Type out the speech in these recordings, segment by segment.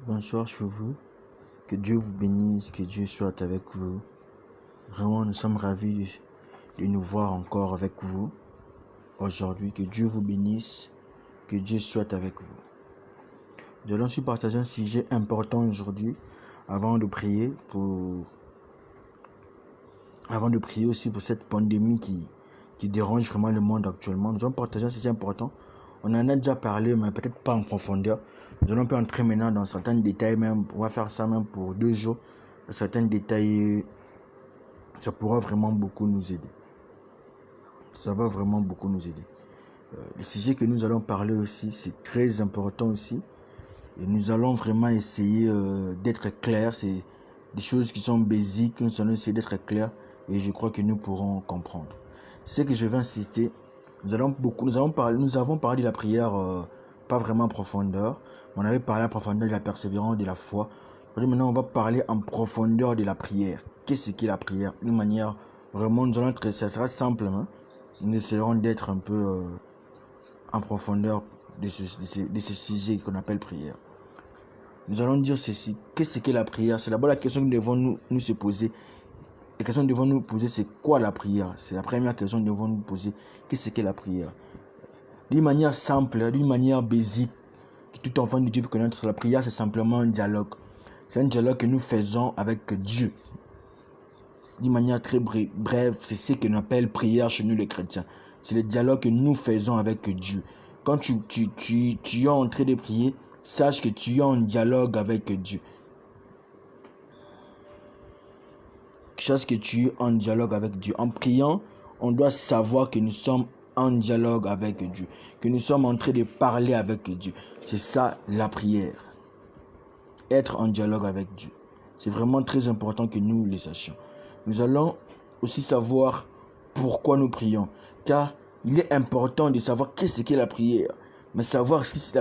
Bonsoir sur vous, que Dieu vous bénisse, que Dieu soit avec vous. Vraiment, nous sommes ravis de nous voir encore avec vous aujourd'hui. Que Dieu vous bénisse, que Dieu soit avec vous. Nous allons aussi partager un sujet important aujourd'hui avant de prier aussi pour cette pandémie qui dérange vraiment le monde actuellement. Nous allons partager un sujet important. On en a déjà parlé, mais peut-être pas en profondeur. Nous allons pas entrer maintenant dans certains détails même. On va faire ça même pour 2 jours. Certains détails, ça pourra vraiment beaucoup nous aider. Ça va vraiment beaucoup nous aider. Le sujet que nous allons parler aussi, c'est très important aussi. Et nous allons vraiment essayer d'être clairs. C'est des choses qui sont basiques. Nous allons essayer d'être clairs. Et je crois que nous pourrons comprendre. Ce que je vais insister, nous avons parlé de la prière, pas vraiment en profondeur. On avait parlé en profondeur de la persévérance, de la foi. Maintenant, on va parler en profondeur de la prière. Qu'est-ce qu'est la prière? D'une manière vraiment, ça sera simple. Hein? Nous essaierons d'être un peu en profondeur de ce sujet qu'on appelle prière. Nous allons dire ceci. Qu'est-ce qu'est la prière? C'est d'abord la question que nous devons nous se poser. La question que nous devons nous poser, c'est quoi la prière? C'est la première question que nous devons nous poser. Qu'est-ce qu'est la prière? D'une manière simple, d'une manière basique, que tout enfant de Dieu peut connaître, la prière, c'est simplement un dialogue. C'est un dialogue que nous faisons avec Dieu. D'une manière très brève, c'est ce qu'on appelle prière chez nous les chrétiens. C'est le dialogue que nous faisons avec Dieu. Quand tu es en train de prier, sache que tu es en dialogue avec Dieu. Sache que tu es en dialogue avec Dieu. En priant, on doit savoir que nous sommes en dialogue avec Dieu. Que nous sommes en train de parler avec Dieu. C'est ça la prière. Être en dialogue avec Dieu. C'est vraiment très important que nous le sachions. Nous allons aussi savoir pourquoi nous prions. Car il est important de savoir qu'est-ce qu'est la prière. Mais savoir si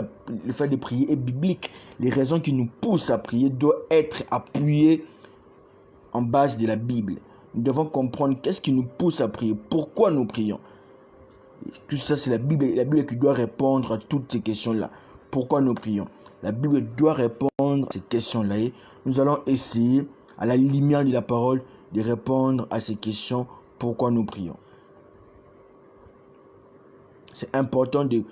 le fait de prier est biblique. Les raisons qui nous poussent à prier doivent être appuyées en base de la Bible. Nous devons comprendre qu'est-ce qui nous pousse à prier. Pourquoi nous prions. Et tout ça, c'est la Bible qui doit répondre à toutes ces questions-là. Pourquoi nous prions. La Bible doit répondre à ces questions-là. Et nous allons essayer, à la lumière de la parole, de répondre à ces questions. Pourquoi nous prions. C'est important de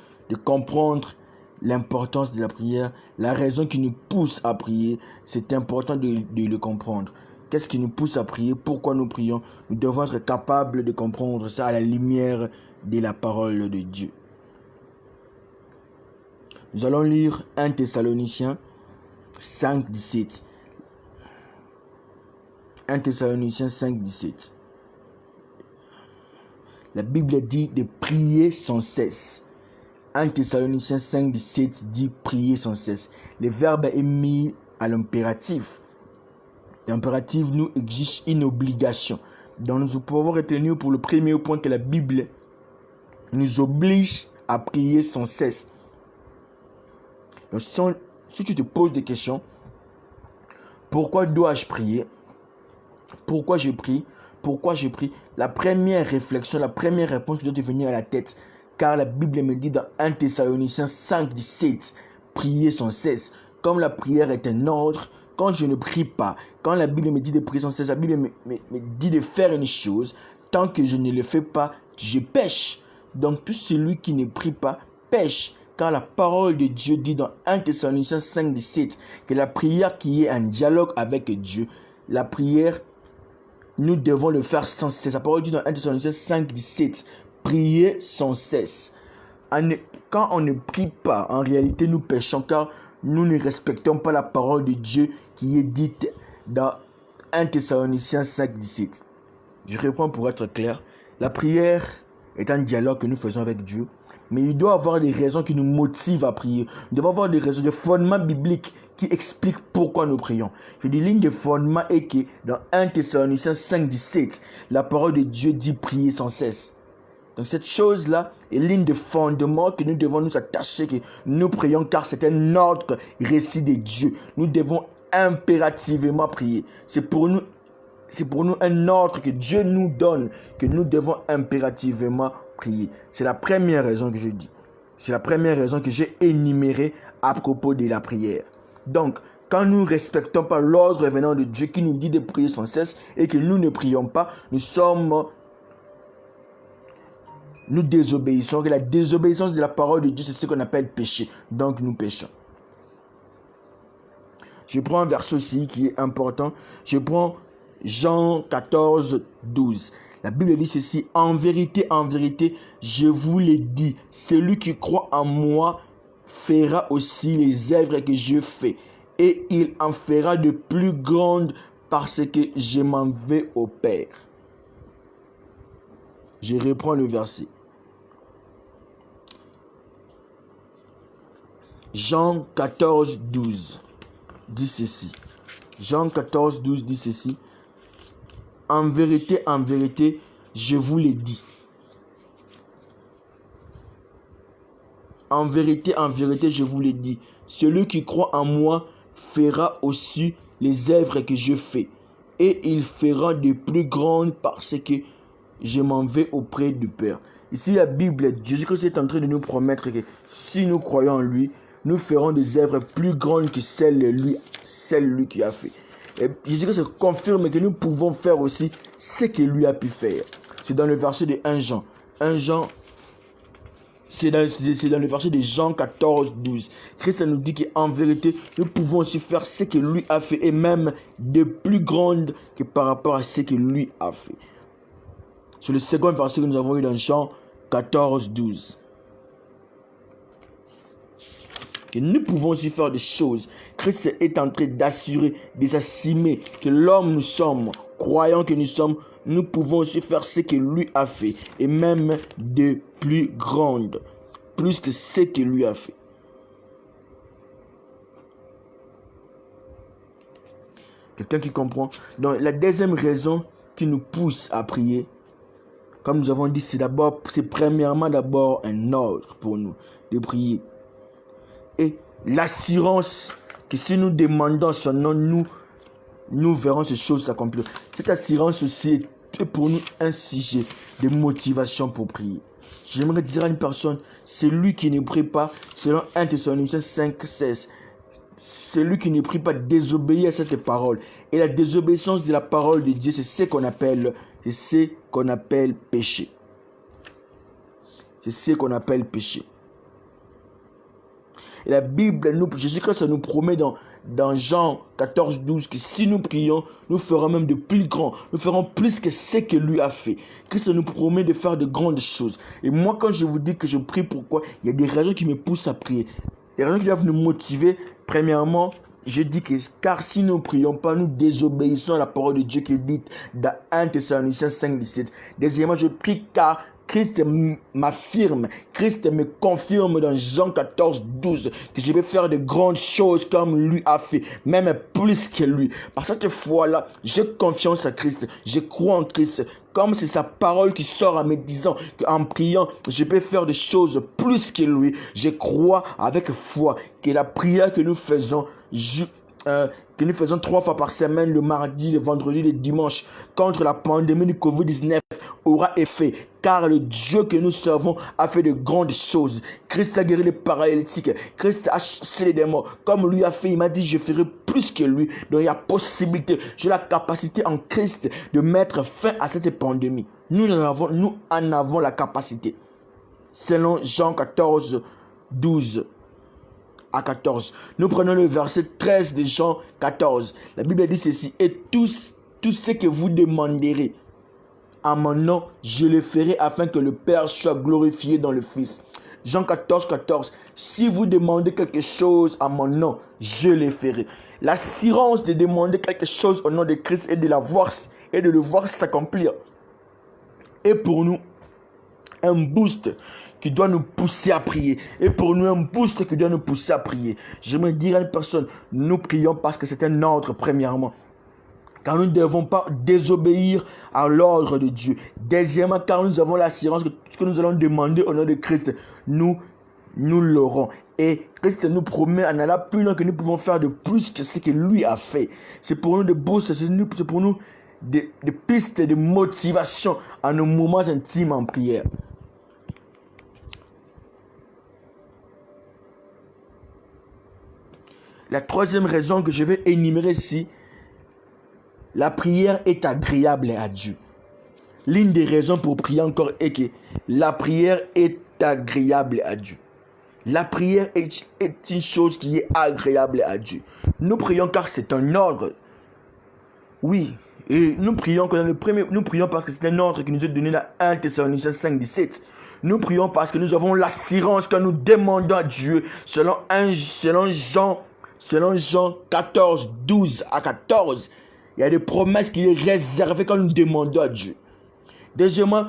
comprendre l'importance de la prière, la raison qui nous pousse à prier. C'est important de le comprendre. Qu'est-ce qui nous pousse à prier? Pourquoi nous prions? Nous devons être capables de comprendre ça à la lumière de la parole de Dieu. Nous allons lire 1 Thessaloniciens 5, 17. 1 Thessaloniciens 5, 17. La Bible dit de prier sans cesse. 1 Thessaloniciens 5, 17 dit prier sans cesse. Le verbe est mis à l'impératif. L'impératif nous exige une obligation. Donc nous pouvons retenir pour le premier point que la Bible nous oblige à prier sans cesse. Donc, si tu te poses des questions, pourquoi dois-je prier? Pourquoi je prie? Pourquoi je prie? La première réflexion, la première réponse qui doit te venir à la tête, car la Bible me dit dans 1 Thessaloniciens 5, 17, prier sans cesse. Comme la prière est un ordre, quand je ne prie pas, quand la Bible me dit de prier sans cesse, la Bible me dit de faire une chose, tant que je ne le fais pas, je pêche. Donc tout celui qui ne prie pas pêche. Car la parole de Dieu dit dans 1 Thessaloniciens 5, 17 que la prière qui est un dialogue avec Dieu, la prière, nous devons le faire sans cesse. La parole dit dans 1 Thessaloniciens 5, 17, prier sans cesse. Quand on ne prie pas, en réalité nous péchons car nous ne respectons pas la parole de Dieu qui est dite dans 1 Thessaloniciens 5, 17. Je reprends pour être clair. La prière est un dialogue que nous faisons avec Dieu, mais il doit y avoir des raisons qui nous motivent à prier. Il doit y avoir des raisons, des fondements bibliques qui expliquent pourquoi nous prions. Je dis ligne de fondement est que dans 1 Thessaloniciens 5, 17, la parole de Dieu dit prier sans cesse. Donc cette chose-là est ligne de fondement que nous devons nous attacher, que nous prions car c'est un ordre récit de Dieu. Nous devons impérativement prier. C'est pour nous un ordre que Dieu nous donne, que nous devons impérativement prier. C'est la première raison que je dis. C'est la première raison que j'ai énumérée à propos de la prière. Donc, quand nous ne respectons pas l'ordre venant de Dieu qui nous dit de prier sans cesse et que nous ne prions pas, nous désobéissons. Et la désobéissance de la parole de Dieu, c'est ce qu'on appelle péché. Donc nous péchons. Je prends un verset aussi qui est important. Je prends Jean 14, 12. La Bible dit ceci: en vérité, je vous l'ai dit, celui qui croit en moi fera aussi les œuvres que je fais, et il en fera de plus grandes parce que je m'en vais au Père. Je reprends le verset. Jean 14, 12 dit ceci. Jean 14, 12 dit ceci: en vérité, je vous l'ai dit. En vérité, je vous l'ai dit. Celui qui croit en moi fera aussi les œuvres que je fais. Et il fera de plus grandes parce que je m'en vais auprès du Père. Ici, la Bible, Jésus-Christ est en train de nous promettre que si nous croyons en lui, nous ferons des œuvres plus grandes que celles lui qui a fait. Et Jésus-Christ confirme que nous pouvons faire aussi ce que lui a pu faire. C'est dans le verset de 1 Jean. 1 Jean, c'est dans le verset de Jean 14, 12. Christ nous dit qu'en vérité, nous pouvons aussi faire ce que lui a fait et même de plus grandes que par rapport à ce que lui a fait. C'est le second verset que nous avons eu dans Jean 14, 12. Que nous pouvons aussi faire des choses. Christ est en train d'assurer, d'assumer que l'homme nous sommes, croyant que nous sommes, nous pouvons aussi faire ce que lui a fait, et même de plus grandes, plus que ce que lui a fait. Quelqu'un qui comprend? Donc la deuxième raison qui nous pousse à prier, comme nous avons dit, c'est premièrement d'abord un ordre pour nous de prier. Et l'assurance que si nous demandons son nom, nous verrons ces choses s'accomplir. Cette assurance aussi est pour nous un sujet de motivation pour prier. J'aimerais dire à une personne, celui qui ne prie pas, selon 1 Thessaloniciens 5, 16, celui qui ne prie pas désobéit à cette parole. Et la désobéissance de la parole de Dieu, c'est ce qu'on appelle péché. C'est ce qu'on appelle péché. Et la Bible, Jésus-Christ nous promet dans Jean 14, 12 que si nous prions, nous ferons même de plus grands. Nous ferons plus que ce que lui a fait. Christ nous promet de faire de grandes choses. Et moi, quand je vous dis que je prie, pourquoi? Il y a des raisons qui me poussent à prier. Des raisons qui doivent nous motiver. Premièrement, je dis que car si nous ne prions pas, nous désobéissons à la parole de Dieu qui est dite dans 1 Thessaloniciens 5, 17. Deuxièmement, je prie car Christ m'affirme, Christ me confirme dans Jean 14, 12 que je vais faire de grandes choses comme lui a fait, même plus que lui. Par cette foi-là, j'ai confiance à Christ, je crois en Christ. Comme c'est sa parole qui sort en me disant qu'en priant, je peux faire des choses plus que lui. Je crois avec foi que la prière que nous faisons 3 fois par semaine, le mardi, le vendredi, le dimanche, contre la pandémie du Covid-19 aura effet. Car le Dieu que nous servons a fait de grandes choses. Christ a guéri les paralytiques. Christ a chassé les démons. Comme lui a fait, il m'a dit, je ferai plus que lui. Donc il y a possibilité, j'ai la capacité en Christ de mettre fin à cette pandémie. Nous en avons la capacité. Selon Jean 14, 12 à 14. Nous prenons le verset 13 de Jean 14. La Bible dit ceci: et tout ce que vous demanderez en mon nom, je le ferai afin que le Père soit glorifié dans le Fils. Jean 14, 14. Si vous demandez quelque chose en mon nom, je le ferai. L'assurance de demander quelque chose au nom de Christ et de le voir s'accomplir est pour nous un boost qui doit nous pousser à prier. Et pour nous, un boost qui doit nous pousser à prier. Je me dirais à une personne, nous prions parce que c'est un ordre premièrement. Car nous ne devons pas désobéir à l'ordre de Dieu. Deuxièmement, car nous avons l'assurance que tout ce que nous allons demander au nom de Christ, nous l'aurons. Et Christ nous promet en allant plus loin que nous pouvons faire de plus que ce que lui a fait. C'est pour nous des boosts, c'est pour nous des pistes de motivation à nos moments intimes en prière. La troisième raison que je vais énumérer ici, la prière est agréable à Dieu. L'une des raisons pour prier encore est que la prière est agréable à Dieu. La prière est une chose qui est agréable à Dieu. Nous prions car c'est un ordre. Oui, et nous prions parce que c'est un ordre qui nous est donné dans 1 Thessaloniciens 5, 17. Nous prions parce que nous avons l'assurance que nous demandons à Dieu selon Jean 14, 12 à 14. Il y a des promesses qui sont réservées quand nous demandons à Dieu. Deuxièmement,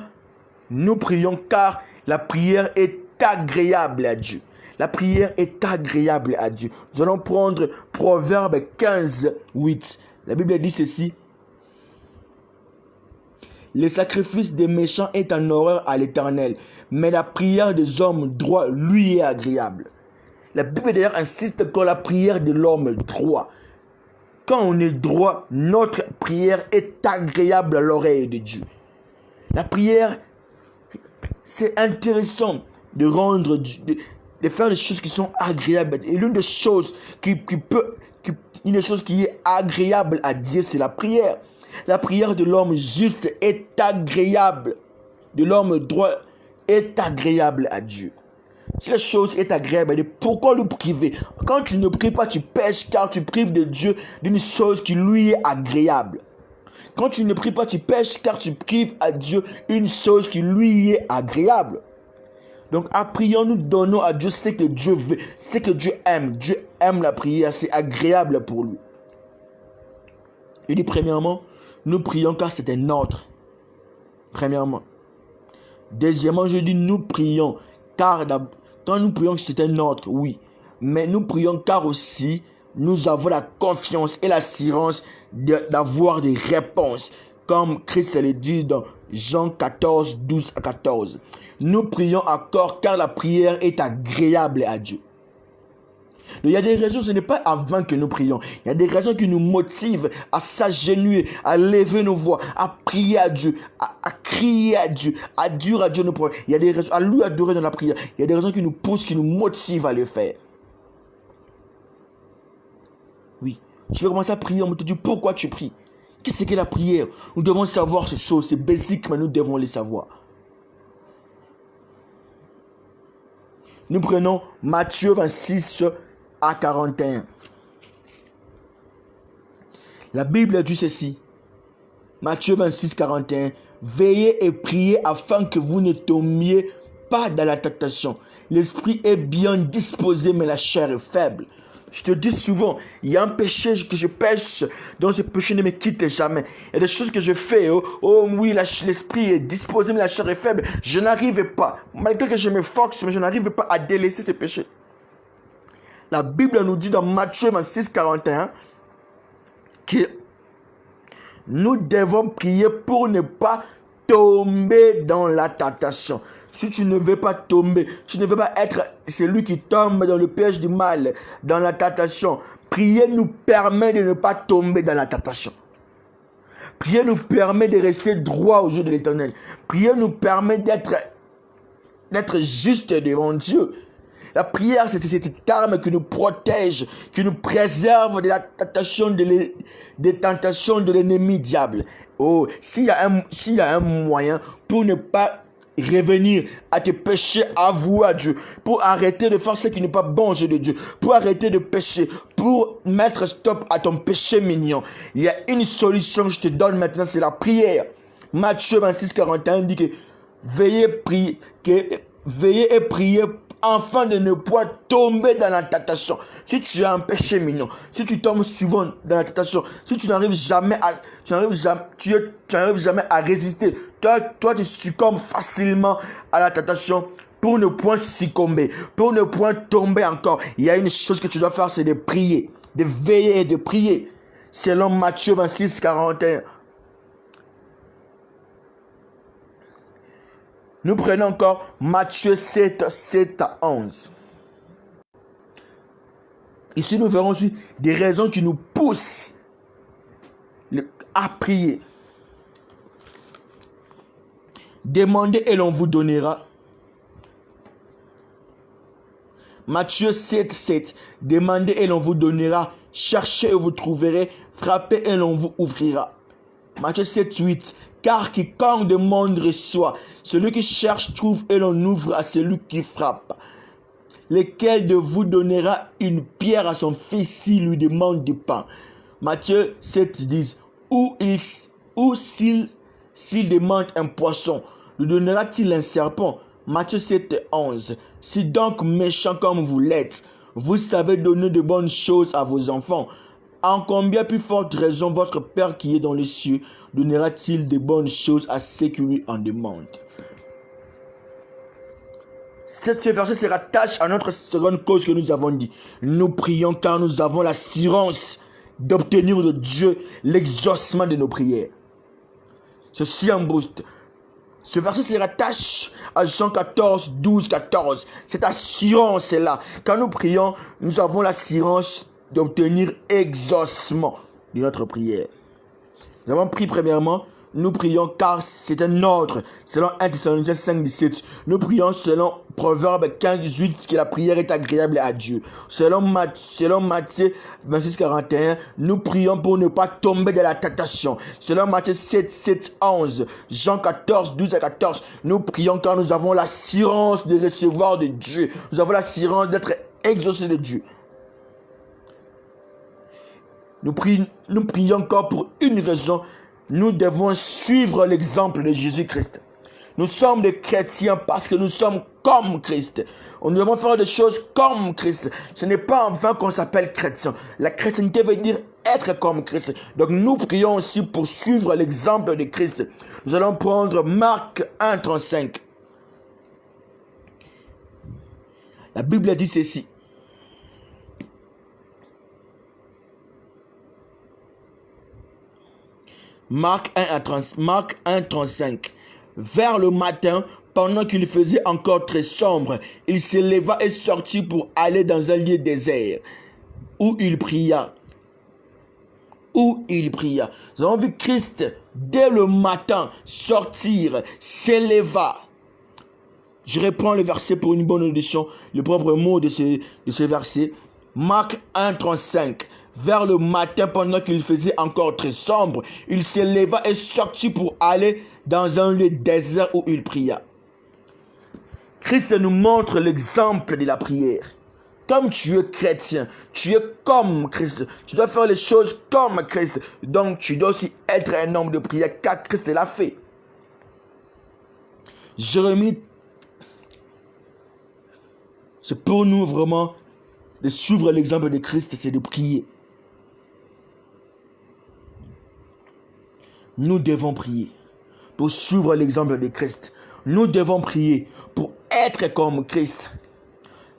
nous prions car la prière est agréable à Dieu. La prière est agréable à Dieu. Nous allons prendre Proverbe 15, 8. La Bible dit ceci. Le sacrifice des méchants est un horreur à l'Éternel, mais la prière des hommes droits lui est agréable. La Bible d'ailleurs insiste que la prière de l'homme droit. Quand on est droit, notre prière est agréable à l'oreille de Dieu. La prière, c'est intéressant de faire des choses qui sont agréables. Et l'une des choses qui est agréable à Dieu, c'est la prière. La prière de l'homme juste est agréable. De l'homme droit est agréable à Dieu. Si la chose est agréable, pourquoi le priver? Quand tu ne pries pas, tu pèches car tu prives de Dieu d'une chose qui lui est agréable. Quand tu ne pries pas, tu pèches car tu prives à Dieu une chose qui lui est agréable. Donc, en priant, nous donnons à Dieu ce que Dieu veut, ce que Dieu aime. Dieu aime la prière, c'est agréable pour lui. Il dit, premièrement, nous prions car c'est un ordre. Premièrement. Deuxièmement, je dis, nous prions car quand nous prions, c'est un ordre, oui. Mais nous prions car aussi, nous avons la confiance et l'assurance d'avoir des réponses. Comme Christ le dit dans Jean 14, 12 à 14. Nous prions encore car la prière est agréable à Dieu. Il y a des raisons, ce n'est pas avant que nous prions. Il y a des raisons qui nous motivent à s'agenouiller, à lever nos voix, à prier à Dieu, à crier à Dieu, à dire à Dieu nos problèmes. Il y a des raisons, à lui adorer dans la prière. Il y a des raisons qui nous poussent, qui nous motivent à le faire. Oui, tu vas commencer à prier, on te dit pourquoi tu pries. Qu'est-ce que la prière? Nous devons savoir ces choses, c'est basique, mais nous devons les savoir. Nous prenons Matthieu 26 à 41. La Bible dit ceci. Matthieu 26, 41. Veillez et priez afin que vous ne tombiez pas dans la tentation. L'esprit est bien disposé, mais la chair est faible. Je te dis souvent, il y a un péché que je pêche, dont ce péché ne me quitte jamais. Il y a des choses que je fais, oh oui, l'esprit est disposé, mais la chair est faible. Je n'arrive pas, malgré que je me force, mais je n'arrive pas à délaisser ce péché. La Bible nous dit dans Matthieu 26, 41 que nous devons prier pour ne pas tomber dans la tentation. Si tu ne veux pas tomber, tu ne veux pas être celui qui tombe dans le piège du mal, dans la tentation, prier nous permet de ne pas tomber dans la tentation. Prier nous permet de rester droit aux yeux de l'Éternel. Prier nous permet d'être juste devant Dieu. La prière, c'est cette arme qui nous protège, qui nous préserve de la tentation des tentations de l'ennemi diable. Oh, s'il y a un moyen pour ne pas revenir à tes péchés, avouer à Dieu, pour arrêter de faire ce qui n'est pas bon aux yeux de Dieu, pour arrêter de pécher, pour mettre stop à ton péché mignon, il y a une solution que je te donne maintenant, c'est la prière. Matthieu 26, 41 dit que veillez et priez afin de ne point tomber dans la tentation. Si tu as un péché mignon, si tu tombes souvent dans la tentation, si tu n'arrives jamais à résister, toi tu succombes facilement à la tentation. Pour ne point succomber, pour ne point tomber encore, il y a une chose que tu dois faire, c'est de prier, de veiller et de prier. Selon Matthieu 26, 41. Nous prenons encore Matthieu 7, 7 à 11. Ici, nous verrons aussi des raisons qui nous poussent à prier. Demandez et l'on vous donnera. Matthieu 7, 7. Demandez et l'on vous donnera. Cherchez et vous trouverez. Frappez et l'on vous ouvrira. Matthieu 7, 8. Car quiconque demande reçoit. Celui qui cherche trouve et l'on ouvre à celui qui frappe. Lequel de vous donnera une pierre à son fils s'il lui demande du pain? Matthieu 7, 10. Ou s'il demande un poisson, lui donnera-t-il un serpent? Matthieu 7, 11. Si donc méchant comme vous l'êtes, vous savez donner de bonnes choses à vos enfants, en combien plus forte raison votre Père qui est dans les cieux donnera-t-il de bonnes choses à ceux qui lui en demandent? Ce verset se rattache à notre seconde cause que nous avons dit. Nous prions car nous avons l'assurance d'obtenir de Dieu l'exaucement de nos prières. Ceci en booste. Ce verset se rattache à Jean 14, 12, 14. Cette assurance est là. Quand nous prions, nous avons l'assurance d'obtenir exaucement de notre prière. Nous avons pris premièrement, nous prions car c'est un ordre, selon 1 Thessaloniciens 5, 17. Nous prions selon Proverbe 15, 18, que la prière est agréable à Dieu. Selon Matthieu 26, 41, nous prions pour ne pas tomber dans la tentation. Selon Matthieu 7, 7, 11, Jean 14, 12 à 14, nous prions car nous avons l'assurance de recevoir de Dieu. Nous avons l'assurance d'être exaucés de Dieu. Nous prions encore pour une raison. Nous devons suivre l'exemple de Jésus-Christ. Nous sommes des chrétiens parce que nous sommes comme Christ. Nous devons faire des choses comme Christ. Ce n'est pas en vain qu'on s'appelle chrétien. La chrétienté veut dire être comme Christ. Donc nous prions aussi pour suivre l'exemple de Christ. Nous allons prendre Marc 1, 35. La Bible dit ceci. Marc 1, 35. Vers le matin, pendant qu'il faisait encore très sombre, il se leva et sortit pour aller dans un lieu désert, où il pria. Nous avons vu Christ, dès le matin, sortir, s'éleva. Je reprends le verset pour une bonne audition, le propre mot de ce verset. Marc 1, 35. Vers le matin, pendant qu'il faisait encore très sombre, il se leva et sortit pour aller dans un lieu désert où il pria. Christ nous montre l'exemple de la prière. Comme tu es chrétien, tu es comme Christ. Tu dois faire les choses comme Christ. Donc tu dois aussi être un homme de prière car Christ l'a fait. Jérémie, c'est pour nous vraiment de suivre l'exemple de Christ, c'est de prier. Nous devons prier pour suivre l'exemple de Christ. Nous devons prier pour être comme Christ.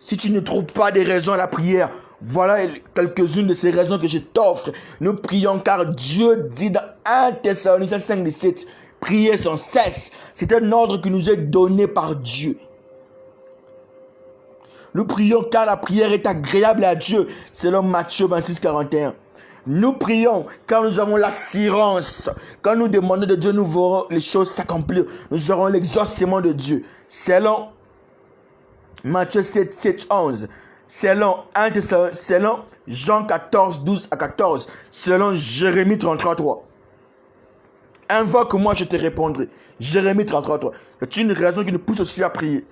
Si tu ne trouves pas de raisons à la prière, voilà quelques-unes de ces raisons que je t'offre. Nous prions car Dieu dit dans 1 Thessaloniciens 5, 17, priez sans cesse. C'est un ordre qui nous est donné par Dieu. Nous prions car la prière est agréable à Dieu, selon Matthieu 26, 41. Nous prions car nous avons l'assurance. Quand nous demandons de Dieu, nous verrons les choses s'accomplir. Nous aurons l'exaucement de Dieu. Selon Matthieu 7, 7, 11. Selon Jean 14, 12 à 14. Selon Jérémie 33, 3. Invoque-moi, je te répondrai. Jérémie 33, 3. C'est une raison qui nous pousse aussi à prier.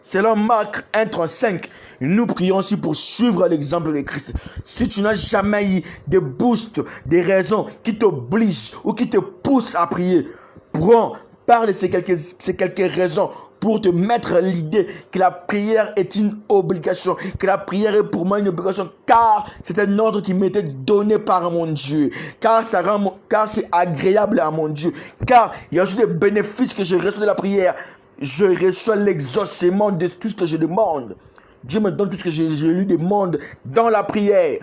Selon Marc 1, 35, nous prions aussi pour suivre l'exemple de Christ. Si tu n'as jamais eu de boost, des raisons qui t'obligent ou qui te poussent à prier, parle de ces quelques raisons pour te mettre l'idée que la prière est une obligation, que la prière est pour moi une obligation, car c'est un ordre qui m'était donné par mon Dieu, car c'est agréable à mon Dieu, car il y a aussi des bénéfices que je reçois de la prière. Je reçois l'exaucement de tout ce que je demande. Dieu me donne tout ce que je lui demande dans la prière.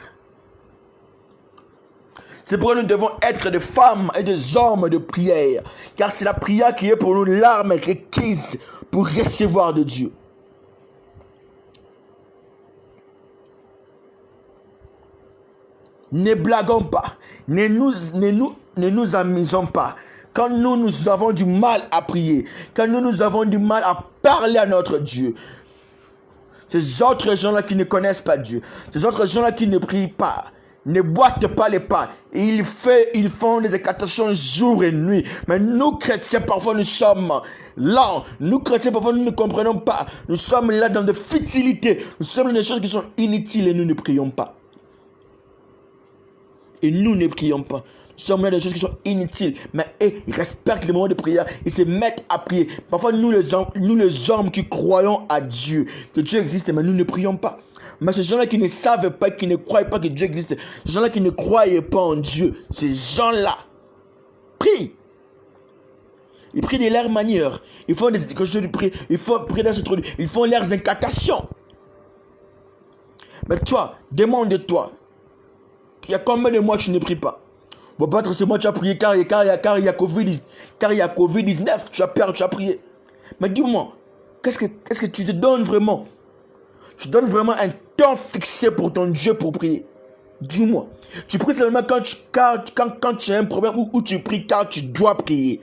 C'est pourquoi nous devons être des femmes et des hommes de prière. Car c'est la prière qui est pour nous l'arme requise pour recevoir de Dieu. Ne blaguons pas. Ne nous amusons pas. Quand nous avons du mal à prier, quand nous avons du mal à parler à notre Dieu, Ces autres gens-là qui ne connaissent pas Dieu, ces autres gens-là qui ne prient pas, ne boitent pas les pas. Et ils font des incantations jour et nuit. Mais nous, chrétiens, parfois, nous sommes là. Nous, chrétiens, parfois, nous ne comprenons pas. Nous sommes là dans des futilités. Nous sommes dans des choses qui sont inutiles et nous ne prions pas. Et nous ne prions pas. Nous sommes là dans des choses qui sont inutiles. Mais ils respectent les moments de prière. Ils se mettent à prier. Parfois, nous les hommes qui croyons à Dieu, que Dieu existe, mais nous ne prions pas. Mais ces gens-là qui ne savent pas, qui ne croient pas que Dieu existe, ces gens-là qui ne croyaient pas en Dieu, ces gens-là prient. Ils prient de leur manière. Ils font des ils font prier dans ce truc. Ils font leurs incantations. Mais toi, demande-toi, il y a combien de mois que tu ne pries pas? Bon, peut-être ce mois tu as prié car il y a Covid-19, tu as prié. Mais dis-moi, qu'est-ce que tu te donnes vraiment? Tu donnes vraiment un temps fixé pour ton Dieu pour prier? Dis-moi. Tu pries seulement quand tu as un problème ou tu pries car tu dois prier.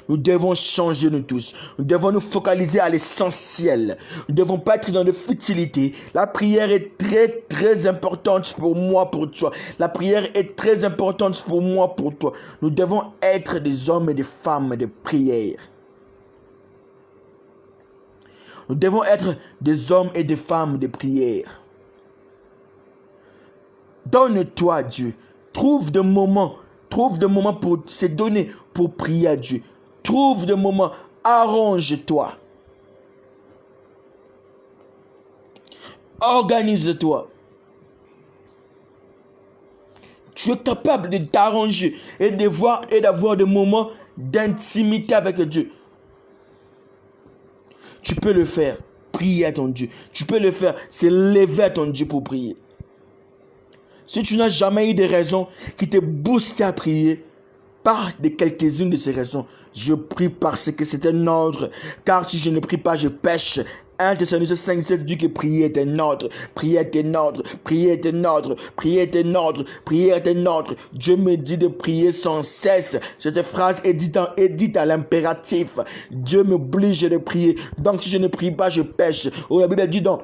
Nous devons changer nous tous. Nous devons nous focaliser à l'essentiel. Nous ne devons pas être dans de futilités. La prière est très très importante pour moi, pour toi. La prière est très importante pour moi, pour toi. Nous devons être des hommes et des femmes de prière. Nous devons être des hommes et des femmes de prière. Donne-toi à Dieu. Trouve des moments pour se donner, pour prier à Dieu. Trouve des moments, arrange-toi. Organise-toi. Tu es capable de t'arranger et d'avoir des moments d'intimité avec Dieu. Tu peux le faire. Prier à ton Dieu. Tu peux le faire. C'est lever à ton Dieu pour prier. Si tu n'as jamais eu des raisons qui te boostent à prier, par de quelques-unes de ces raisons, je prie parce que c'est un ordre. Car si je ne prie pas, je pêche. 1 Thessaloniciens 5:7 dit que prier est un ordre. Prier est un ordre. Prier est un ordre. Prier est un ordre. Prier est un ordre. Dieu me dit de prier sans cesse. Cette phrase est dite à l'impératif. Dieu m'oblige de prier. Donc si je ne prie pas, je pêche. Oh, la Bible dit dans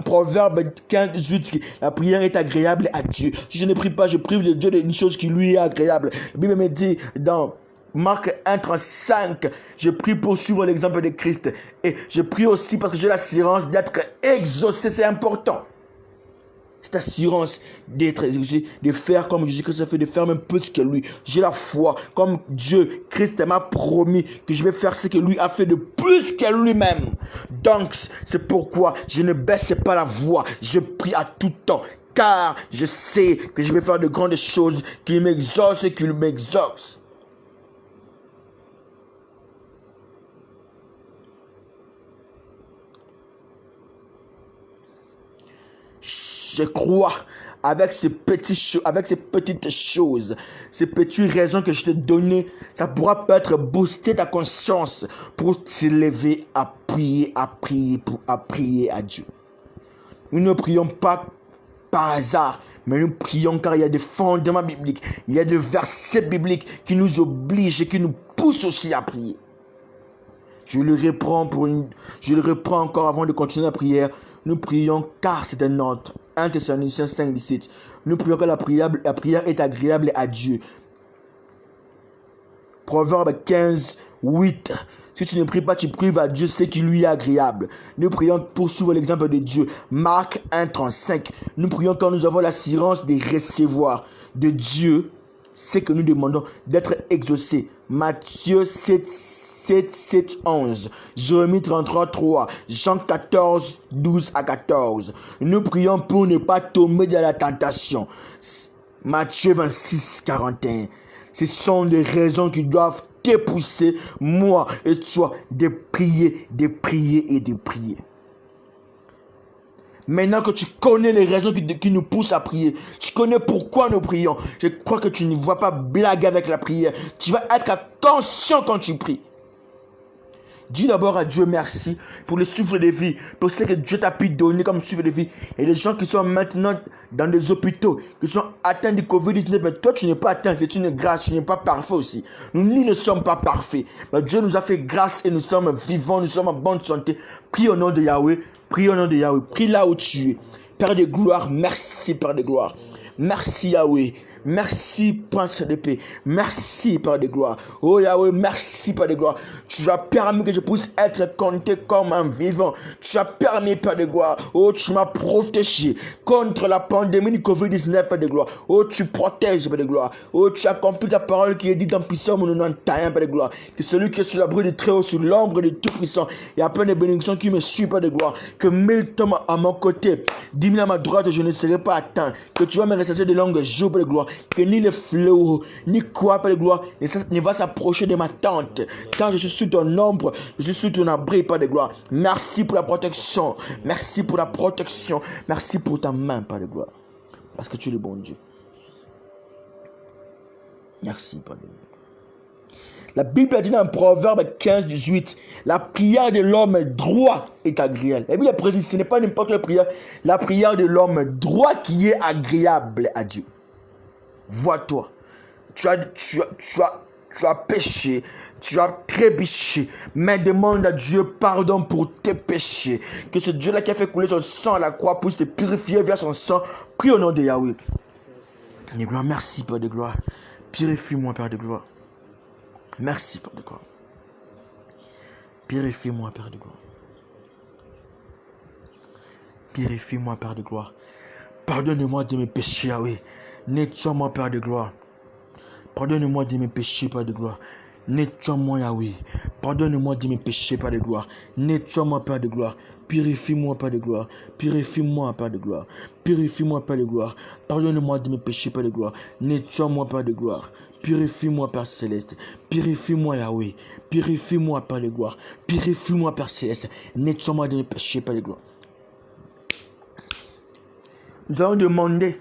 Proverbe 15:8, la prière est agréable à Dieu. Si je ne prie pas, je prie de Dieu d'une chose qui lui est agréable. La Bible me dit dans Marc 1:35, je prie pour suivre l'exemple de Christ. Et je prie aussi parce que j'ai l'assurance d'être exaucé. C'est important. Cette assurance d'être exaucé, de faire comme Jésus-Christ a fait, de faire même plus que lui. J'ai la foi, comme Dieu, Christ m'a promis que je vais faire ce que lui a fait de plus que lui-même. Donc, c'est pourquoi je ne baisse pas la voix. Je prie à tout temps, car je sais que je vais faire de grandes choses, qu'il m'exauce et qu'il m'exauce. Je crois avec ces petites choses, ces petites raisons que je t'ai données, ça pourra peut-être booster ta conscience pour t'élever à prier à Dieu. Nous ne prions pas par hasard, mais nous prions car il y a des fondements bibliques, il y a des versets bibliques qui nous obligent et qui nous poussent aussi à prier. Je le reprends encore avant de continuer la prière. Nous prions car c'est un ordre. 1 Thessaloniciens 5:17. Nous prions car la prière est agréable à Dieu. Proverbe 15:8. Si tu ne pries pas, tu pries à Dieu, ce qui lui est agréable. Nous prions pour suivre l'exemple de Dieu. Marc 1:35. Nous prions quand nous avons l'assurance de recevoir de Dieu ce que nous demandons, d'être exaucés. Matthieu 7:11, Jérémie 33:3, Jean 14:12-14. Nous prions pour ne pas tomber dans la tentation. Matthieu 26:41. Ce sont des raisons qui doivent te pousser, moi et toi, de prier, de prier et de prier. Maintenant que tu connais les raisons qui nous poussent à prier, tu connais pourquoi nous prions, je crois que tu ne vas pas blaguer avec la prière. Tu vas être conscient quand tu pries. Dis d'abord à Dieu merci pour le souffle de vie, pour ce que Dieu t'a pu donner comme souffle de vie. Et les gens qui sont maintenant dans des hôpitaux, qui sont atteints du Covid-19, mais toi tu n'es pas atteint, c'est une grâce, tu n'es pas parfait aussi. Nous ne sommes pas parfaits. Mais Dieu nous a fait grâce et nous sommes vivants, nous sommes en bonne santé. Prie au nom de Yahweh, prie au nom de Yahweh, prie là où tu es. Père de gloire, merci Père de gloire. Merci Yahweh. Merci, Prince de paix. Merci, Père de gloire. Oh Yahweh, merci, Père de gloire. Tu as permis que je puisse être compté comme un vivant. Tu as permis, Père de gloire. Oh, tu m'as protégé contre la pandémie du Covid-19, Père de gloire. Oh, tu protèges, Père de gloire. Oh, tu as accompli ta parole qui est dite dans Psaume 91, Père de gloire. Que celui qui est sur l'abri du Très-Haut, sur l'ombre du Tout-Puissant, il y a plein de bénédictions qui me suivent, Père de gloire. Que 1000 tombent à mon côté, 10 000 à ma droite, je ne serai pas atteint. Que tu vas me rester de longues jours, Père de gloire. Que ni le fléau, ni quoi, Père de gloire, ne va s'approcher de ma tente. Car je suis sous ton ombre, je suis sous ton abri, Père de gloire. Merci pour la protection. Merci pour la protection. Merci pour ta main, Père de gloire. Parce que tu es le bon Dieu. Merci, Père de gloire. La Bible a dit dans Proverbe 15-18, la prière de l'homme droit est agréable. La Bible précise, ce n'est pas n'importe quelle prière, la prière de l'homme droit qui est agréable à Dieu. Vois-toi, tu as péché, tu as trébuché, mais demande à Dieu pardon pour tes péchés. Que ce Dieu-là qui a fait couler son sang à la croix puisse te purifier vers son sang. Prie au nom de Yahweh. De gloire, merci Père de gloire. Purifie-moi Père de gloire. Merci Père de gloire. Purifie-moi Père de gloire. Purifie-moi Père de gloire. Pardonne-moi de mes péchés, Yahweh. Nettoie-moi, Père de gloire. Pardonne-moi de mes péchés, Père de gloire. Nettoie-moi, Yahweh. Pardonne-moi de mes péchés, Père de gloire. Nettoie-moi, Père de gloire. Purifie-moi, Père de gloire. Purifie-moi, Père de gloire. Purifie-moi, Père de gloire. Pardonne-moi de mes péchés, Père de gloire. Nettoie-moi, Père de gloire. Purifie-moi, Père céleste. Purifie-moi, Yahweh. Purifie-moi, Père de gloire. Purifie-moi, Père céleste. Nettoie-moi de mes péchés, Père de gloire. Nous allons demander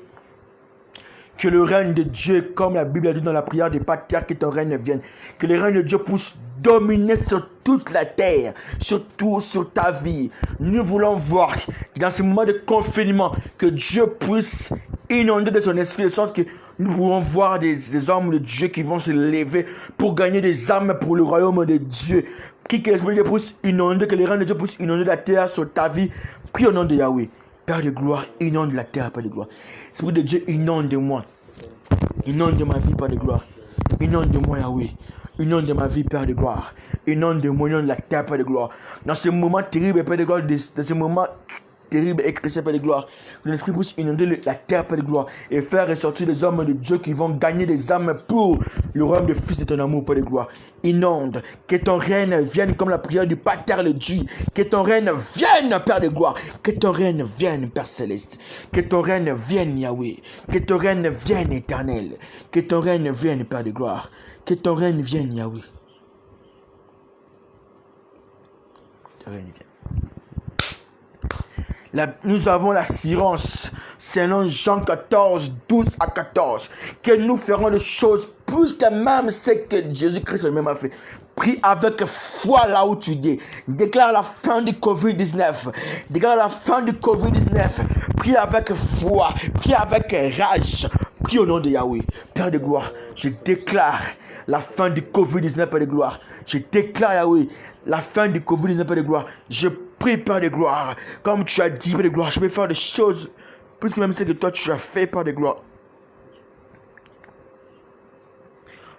que le règne de Dieu, comme la Bible a dit dans la prière des patriarches, que ton règne vienne. Que le règne de Dieu puisse dominer sur toute la terre, surtout sur ta vie. Nous voulons voir dans ce moment de confinement, que Dieu puisse inonder de son esprit, de sorte que nous voulons voir des hommes de Dieu qui vont se lever pour gagner des âmes pour le royaume de Dieu. Que l'esprit de Dieu puisse inonder, que le règne de Dieu puisse inonder la terre sur ta vie. Prie au nom de Yahweh. Père de gloire, inonde la terre, Père de gloire. Esprit de Dieu, inonde-moi. Inonde ma vie, Père de gloire. Inonde-moi, Yahweh. Inonde ma vie, Père de gloire. Inonde-moi, inonde la terre, Père de gloire. Dans ce moment terrible, Père de gloire, dans ce moment terrible et chrétien, Père de gloire, que l'Esprit puisse inonder la terre, Père de gloire, et faire ressortir des hommes de Dieu qui vont gagner des âmes pour le royaume de Fils de ton amour, Père de gloire. Inonde, que ton règne vienne comme la prière du Pater le dit. Que ton règne vienne, Père de gloire. Que ton règne vienne, Père céleste. Que ton règne vienne, Yahweh. Que ton règne vienne, éternel. Que ton règne vienne, Père de gloire. Que ton règne vienne, Yahweh. Ton règne vienne. Nous avons l'assurance, selon Jean 14, 12 à 14, que nous ferons des choses plus que même ce que Jésus-Christ lui-même a fait. Prie avec foi là où tu es. Déclare la fin du Covid-19. Déclare la fin du Covid-19. Prie avec foi. Prie avec rage. Prie au nom de Yahweh. Père de gloire, je déclare la fin du Covid-19, Père de gloire. Je déclare, Yahweh, la fin du Covid-19, Père de gloire. Je prie, Père de gloire. Comme tu as dit, Père de gloire, je vais faire des choses plus que même ce que toi tu as fait, Père de gloire.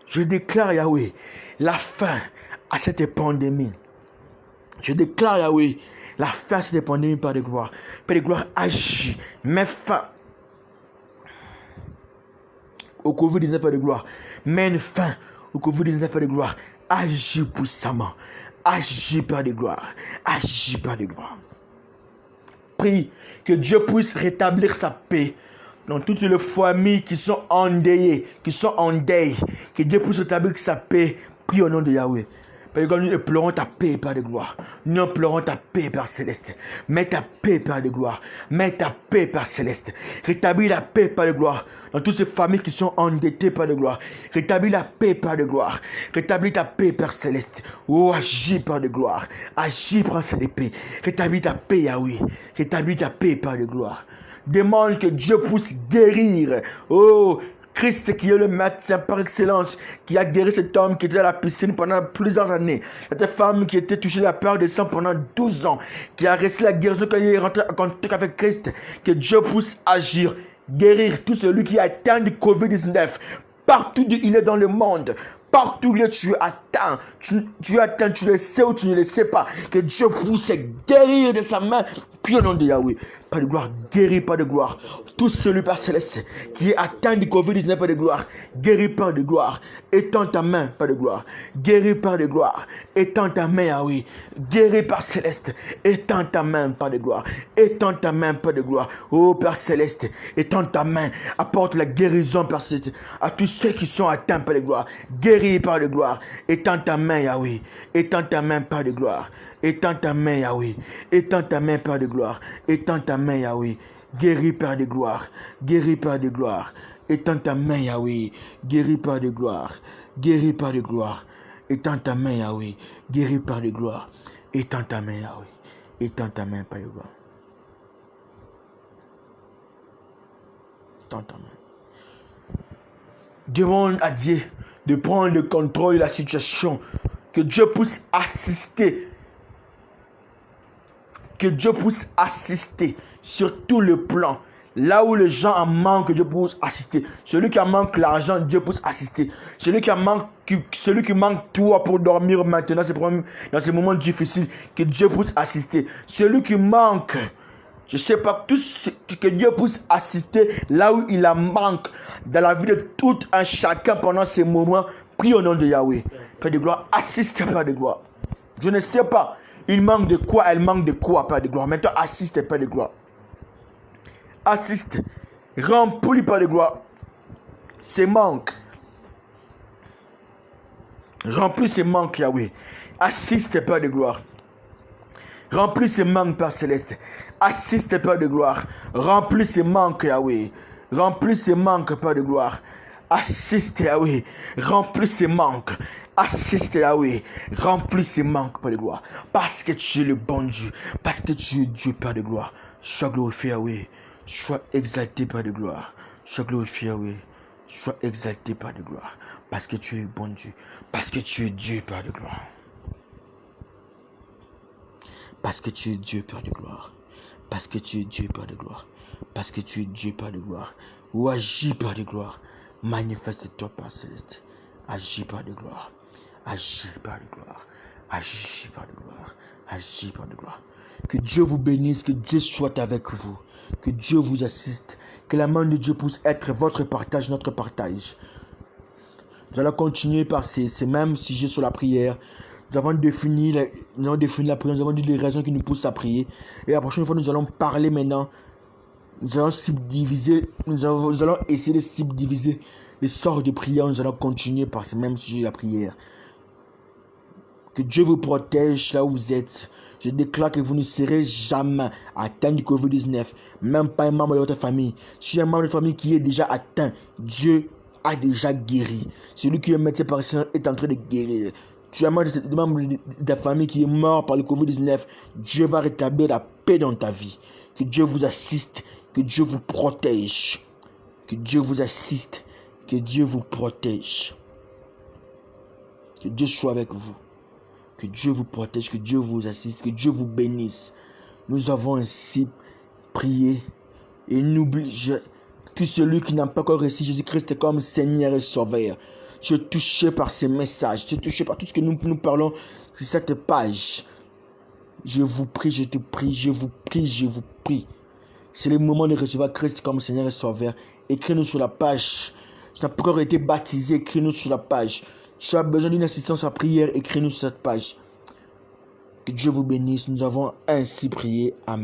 Je déclare, Yahweh, la fin à cette pandémie. Je déclare, Yahweh, la fin à cette pandémie, Père de gloire. Père de gloire, agis, mets fin au Covid-19, Père de gloire. Mets une fin au Covid-19, Père de gloire. Agis puissamment. Agis, Père de gloire. Agis, Père de gloire. Prie que Dieu puisse rétablir sa paix dans toutes les familles qui sont endeuillées, qui sont en deuil. Que Dieu puisse rétablir sa paix. Prie au nom de Yahweh. Père de gloire, nous implorons ta paix, Père de gloire. Nous implorons ta paix, Père céleste. Mets ta paix, Père de gloire. Mets ta paix, Père céleste. Rétablis la paix, Père de gloire, dans toutes ces familles qui sont endettées, Père de gloire. Rétablis la paix, Père de gloire. Rétablis ta paix, Père céleste. Oh, agis, Père de gloire. Agis, prince de paix. Rétablis ta paix, Yahweh. Rétablis ta paix, Père de gloire. Demande que Dieu puisse guérir. Oh, Christ qui est le médecin par excellence, qui a guéri cet homme qui était à la piscine pendant plusieurs années. Cette femme qui était touchée de la peur de sang pendant 12 ans, qui a reçu la guérison quand il est rentré en contact avec Christ. Que Dieu puisse agir, guérir tout celui qui est atteint du Covid-19. Partout où il est dans le monde, partout où il est, tu es atteint. Tu es atteint, tu le sais ou tu ne le sais pas. Que Dieu puisse guérir de sa main. Prie au nom de Yahweh. Pas de gloire, guéris, pas de gloire. Tout celui, Père céleste, qui est atteint du Covid-19, pas de gloire. Guéris, Père de gloire. Étends ta main, pas de gloire. Guéris, Père de gloire. Étends ta main, Yahweh. Guéris, Père céleste. Étends ta main, Père de gloire. Étends ta main, Père de gloire. Oh, Père céleste, étends ta main. Apporte la guérison, Père céleste, à tous ceux qui sont atteints, Père de gloire. Guéris, Père de gloire. Étends ta main, Yahweh. Étends ta main, Père de gloire. Étends ta main, Yahweh. Étends ta main, Père de gloire. Étends ta main, Yahweh. Guéris, Père de gloire. Guéris, Père de gloire. Étends ta main, Yahweh. Guéris, Père de gloire. Guéris, Père de gloire. Étends ta main, Yahweh. Guéris, Père de gloire. Étends ta main, Yahweh. Étends ta main, Père de gloire. Étends ta main. Demande à Dieu de prendre le contrôle de la situation. Que Dieu puisse assister. Que Dieu puisse assister sur tout le plan. Là où les gens en manquent, Dieu puisse assister. Celui qui en manque l'argent, Dieu puisse assister. Celui qui manque tout pour dormir maintenant, dans ces moments difficiles, que Dieu puisse assister. Celui qui manque, je ne sais pas, que Dieu puisse assister là où il en manque dans la vie de tout un chacun pendant ces moments. Prie au nom de Yahweh. Père de gloire, assiste, Père de gloire. Je ne sais pas. Il manque de quoi, elle manque de quoi, Père de gloire. Maintenant, assiste, Père de gloire. Assiste. Remplis, Père de gloire, ces manques. Remplis ces manques, Yahweh. Assiste, Père de gloire. Remplis ces manques, Père céleste. Assiste, Père de gloire. Remplis ces manques, Yahweh. Remplis ces manques, Père de gloire. Assiste, Yahweh. Remplis ces manques. Assiste, Yahweh. Remplis ces manques, Père de gloire. Parce que tu es le bon Dieu. Parce que tu es Dieu, Père de gloire. Sois glorifié, Yahweh. Sois exalté, Père de gloire. Sois glorifié, Yahweh. Sois exalté, Père de gloire. Parce que tu es bon Dieu. Parce que tu es Dieu, Père de gloire. Parce que tu es Dieu, Père de gloire. Parce que tu es Dieu, Père de gloire. Parce que tu es Dieu, Père de gloire. Ou agis, Père de gloire. Manifeste-toi, Père céleste. Agis, Père de gloire. Agis, Père de gloire. Agis, Père de gloire. Agis, Père de gloire. Que Dieu vous bénisse, que Dieu soit avec vous. Que Dieu vous assiste. Que la main de Dieu puisse être votre partage, notre partage. Nous allons continuer par ces mêmes sujets sur la prière. Nous avons défini la prière, nous avons dit les raisons qui nous poussent à prier. Et la prochaine fois, nous allons parler maintenant. Nous allons subdiviser, nous allons essayer de subdiviser les sortes de prières. Nous allons continuer par ces mêmes sujets de la prière. Que Dieu vous protège là où vous êtes. Je déclare que vous ne serez jamais atteint du Covid-19. Même pas un membre de votre famille. Si un membre de votre famille qui est déjà atteint, Dieu a déjà guéri. Celui qui est médecin par excellence est en train de guérir. Tu as un membre de ta famille qui est mort par le Covid-19. Dieu va rétablir la paix dans ta vie. Que Dieu vous assiste. Que Dieu vous protège. Que Dieu vous assiste. Que Dieu vous protège. Que Dieu soit avec vous. Que Dieu vous protège. Que Dieu vous assiste. Que Dieu vous bénisse. Nous avons ainsi prié. Et n'oublie que celui qui n'a pas encore reçu Jésus-Christ comme Seigneur et Sauveur. Je suis touché par ces messages. Je suis touché par tout ce que nous parlons sur cette page. Je vous prie, je te prie, je vous prie, je vous prie. C'est le moment de recevoir Christ comme Seigneur et Sauveur. Écris-nous sur la page. Tu n'as pas encore été baptisé, écris-nous sur la page. Tu as besoin d'une assistance à prière, écris-nous sur cette page. Que Dieu vous bénisse. Nous avons ainsi prié. Amen.